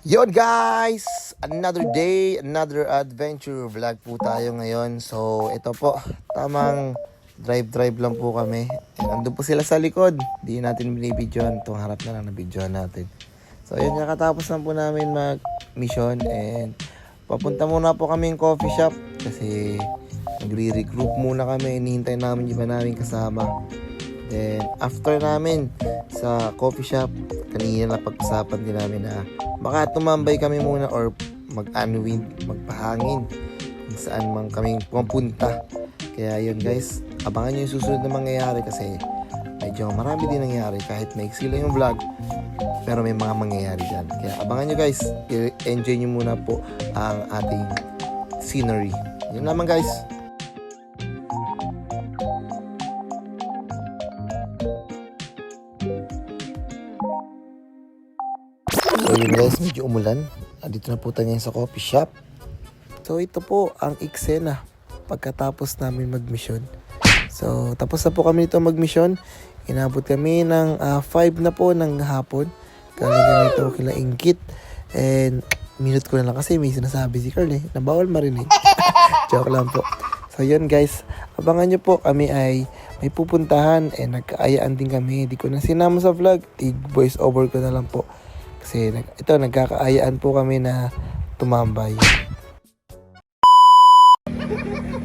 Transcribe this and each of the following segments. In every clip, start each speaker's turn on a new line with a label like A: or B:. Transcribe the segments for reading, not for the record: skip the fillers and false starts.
A: Yon guys! Another day, another adventure vlog po tayo ngayon. So ito po, tamang drive lang po kami. And andun po sila sa likod. Di natin binibidyoan. Itong harap na lang na videoan natin. So yun, nakatapos na po namin mag-mission. And papunta muna po kami yung coffee shop. Kasi nagre-regroup muna kami. Hinihintay namin yung iba namin kasama. Then after namin sa coffee shop, kanina napag-usapan din namin na baka tumambay kami muna or mag-unwind, magpahangin kung saan man kami pumunta. Kaya yun guys, abangan nyo yung susunod na mangyayari kasi medyo marami din nangyayari kahit maiksi lang yung vlog, pero may mga mangyayari dyan. Kaya abangan nyo guys, enjoy nyo muna po ang ating scenery. Yun naman guys. So yun guys, medyo umulan. Dito na po tayo ngayon sa coffee shop. So ito po ang eksena pagkatapos namin mag-mission. So tapos na po kami dito mag-mission. Inabot kami ng 5 na po ng hapon. Galing kami ito kila Ingkit. And minute ko na lang kasi may sinasabi si Carl na bawal marinig. Joke lang po. So yun guys, abangan nyo po, kami ay may pupuntahan and nagkaayaan din kami. Di ko na sinama sa vlog, voice over ko na lang po. Kasi ito, nagkakaayaan po kami na tumambay.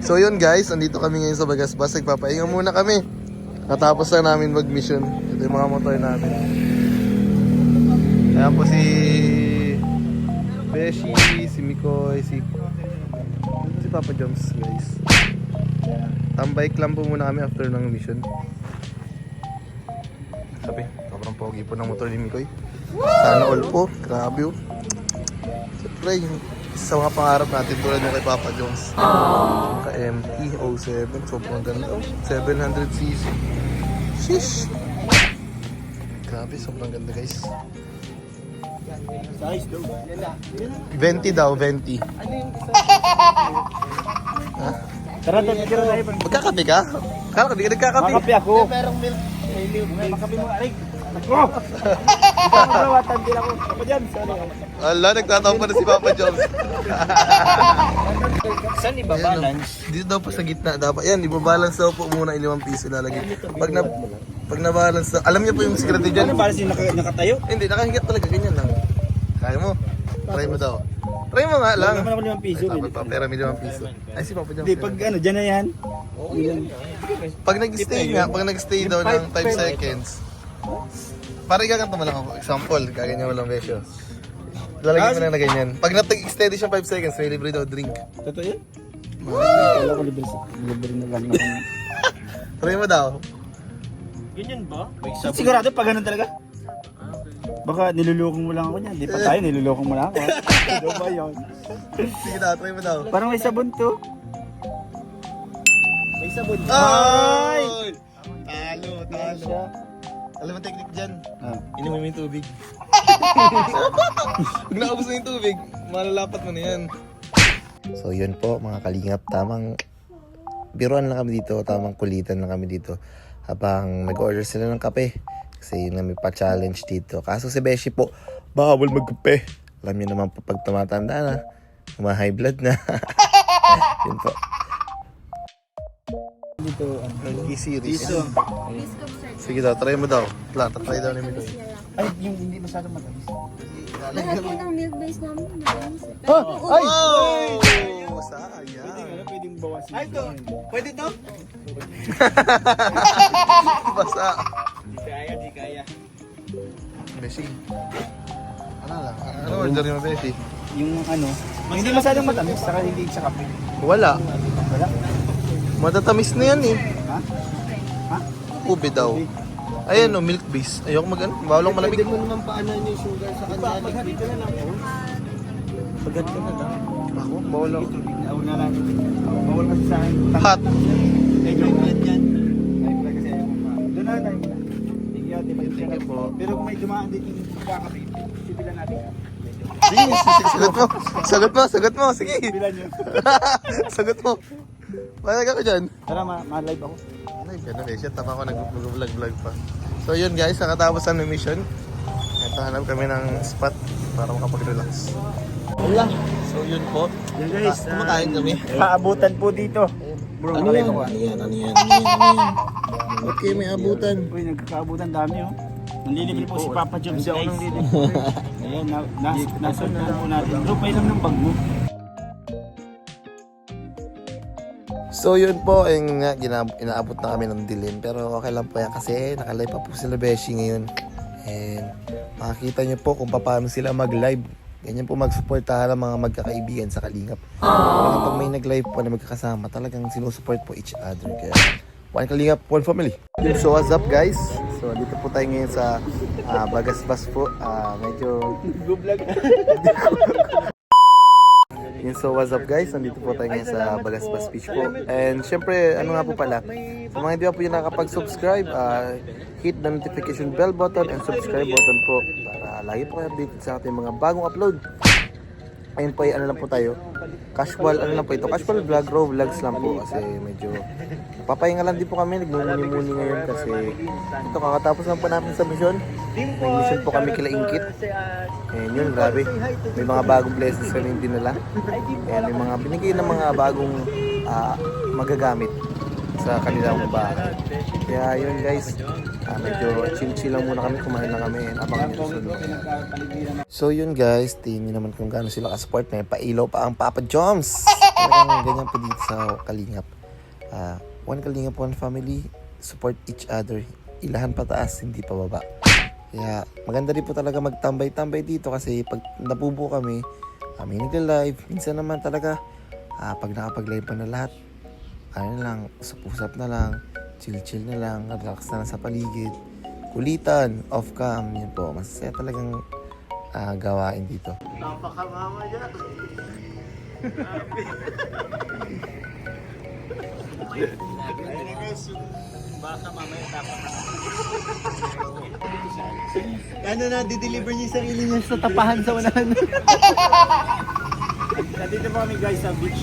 A: So yun guys, andito kami ngayon sa Bagasbas. Nagpapahinga muna kami. Katapos na namin mag-mission. Ito yung mga motor namin. Ayan po si Beshi, si Mikoy, si Papa Joms guys. Tambay lang po muna kami after ng mission. Sabi, sobrang pogi po ng motor ni Mikoy. Sana all po, grabe oh. Siyempre, isa sa mga pangarap natin tulad ng kay Papa Jones. Ka-MT-07, sobrang ganda oh. 700cc. Sheesh! Grabe, sobrang ganda guys. 20 daw, 20. Ha?
B: Tara, tayo tayo.
A: Magkakape ka? Kakape ka, nagkakape.
B: Makape ako. Merong milk. May milk. Makape mo, aray. Nako! Ikaw magawatan din ako. Ako dyan. Sorry.
A: Ala, nagtatawag pa na si Papa Jones.
B: Saan iba-balance?
A: Dito daw pa sa gitna. Dapat yan, ibabalance daw po muna yung 5 piso lalagay. Pag na-balance na, alam niyo po yung secret dyan.
B: Ano balance yung nakatayo?
A: Hindi, nakahingat talaga, ganyan lang. Kaya mo? Try mo daw. Try mo nga lang.
B: Wala naman ako 5 piso.
A: Ay, pa, pera may 5 piso. Ay, si Papa Jones.
B: Hindi, pag ano, dyan na yan.
A: Pag nag-stay nga, pag nag-stay daw ng 5 seconds, parang gaganto mo lang ako. Example, gaganyan mo lang besyo. Lalagyan mo lang na ganyan. Pag nag-extend siya 5 seconds, may libre daw drink.
B: Totoo yan? Wala ko libre na lang.
A: Try mo daw.
B: Ganyan ba? Sigurado pag ganun talaga? Baka nilulukong mo lang ako niyan. Di pa tayo, nilulukong mo lang ako. Ano ba yun?
A: Sige daw, try mo daw.
B: Parang may sabon to. May sabon.
A: Ay! Talo.
B: Siya.
A: Alam mo technique dyan?
B: Ah.
A: Inumin mo yung tubig. Pag naubos na yung tubig, malalapat mo na yan. So yun po mga kalingap, tamang biruan lang kami dito, tamang kulitan lang kami dito habang nag-order sila ng kape. Kasi yun na may pa-challenge dito. Kaso si Beshi po, bawal magkape. Alam niyo naman po pag tumatanda na, high blood na. Yun po.
B: Dito,
A: Series.
B: Piso.
A: Sige daw, try mo daw. Try daw ni Mikoy.
B: Ay, yung hindi masyadong matamis.
C: Lahat po ng milk base namin matamis.
B: Ay!
A: Oh! Sayang.
B: Pwedeng bawasin. Ay, ito. Pwede to?
A: Basa.
B: Di kaya.
A: Beshi. Ano lang? Ano order mo, Beshi?
B: Yung ano, hindi masyadong matamis, saka hindi sa kape.
A: Wala.
B: Wala?
A: Matatamis na yan eh.
B: Ha? Ha?
A: Ube daw. Ayan o, milk base. Ayoko mag-ano. Bawal lang malamig.
B: Pwede mo naman paanan yung sugar sa kanya. Paghati ka na lang. Paghati ka na lang.
A: Ako, bawal lang.
B: Ako na lang. Bawal kasi sa akin.
A: Hot.
B: Eh, yung blood yan. Ay, blood kasi ayaw mo pa. Doon na, tayo na. Thank you po. Pero kung may dumaan din yung magkakape, sipilan natin ka.
A: Sige, sagot mo. Sagot mo. Sige.
B: Sipilan yun.
A: Sagot mo. Palag ako dyan.
B: Tara, ma-live ako.
A: Ay, ganun eh. Shit, tama ko nag-vlog pa. So yun guys, nakatapos ang mission. Hanap kami ng spot para makapag-relax. Wala. So yun po.
B: Yan guys,
A: Kumakain kami.
B: Paabutan po dito. Bro,
A: Ano yan? Ano yan? Ano yan? Ano yan? Ano yan? Okay, may abutan.
B: Uy, nagkakaabutan dami oh. Nanlilibre po si Papa Joms guys. Ayan, nasunod na po natin. Bro, pailam ng bag mo.
A: So yun po, yung nga, inaabot na kami ng dilim. Pero okay lang po yan kasi nakalive pa po sila Beshi ngayon. And makikita nyo po kung paano sila mag-live. Ganyan po mag-supportahan ng mga magkakaibigan sa Kalingap. Talagang pag may nag-live po na magkakasama, talagang sinusupport po each other. Kaya one Kalingap, one family. So what's up guys? So dito po tayo ngayon sa Bagasbas po. Medyo... Yun, so what's up guys? Nandito po tayo ngayon sa Bagasbas Beach po. And syempre, ano nga po pala, sa mga hindi pa po yung nakapag-subscribe, hit the notification bell button and subscribe button po para lagi po kayo updated sa ating mga bagong upload. Ayun po, ano lang po tayo, casual, ano lang po ito, casual vlog, raw vlogs lang po kasi medyo papahinga lang din po kami, nagmumuni-muni ngayon kasi ito kakatapos lang po namin sa mission. May mission po kami kila Ingkit. And yun, grabe, may mga bagong blessings kami dinala. And may mga binigay ng mga bagong magagamit sa kanilang bahay. Kaya yun guys, medyo chill-chill lang muna kami, kumain lang kami and abangan nyo susunod. So yun guys, tingin nyo naman kung gaano sila ka-support. May pailaw pa ang Papa Joms. Talagang ganyan po dito sa Kalingap. One Kalingap, one family, support each other. Ilahan pataas, hindi pa baba. Kaya maganda rin po talaga magtambay-tambay dito kasi pag nabubo kami, may nagla-live. Minsan naman talaga, pag nakapag-live pa na lahat, ano lang, usap-usap na lang, chill-chill na lang, relax na lang sa paligid, kulitan, off-cam, yun po. Masaya talagang gawain dito. Napakamama yan!
B: Baka mamaya
A: Ano na, di-deliver niya yung sarili niya sa tapahan sa unahan.
B: Nandito po kami guys sa beach.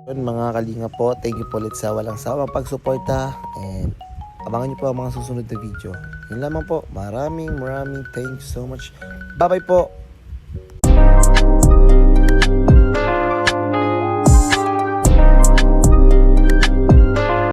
A: Yun, mga Kalinga po, thank you po ulit sa walang sawang pagsuporta and abangan niyo po ang mga susunod na video. Yun lamang po, maraming thank you so much. Bye bye po!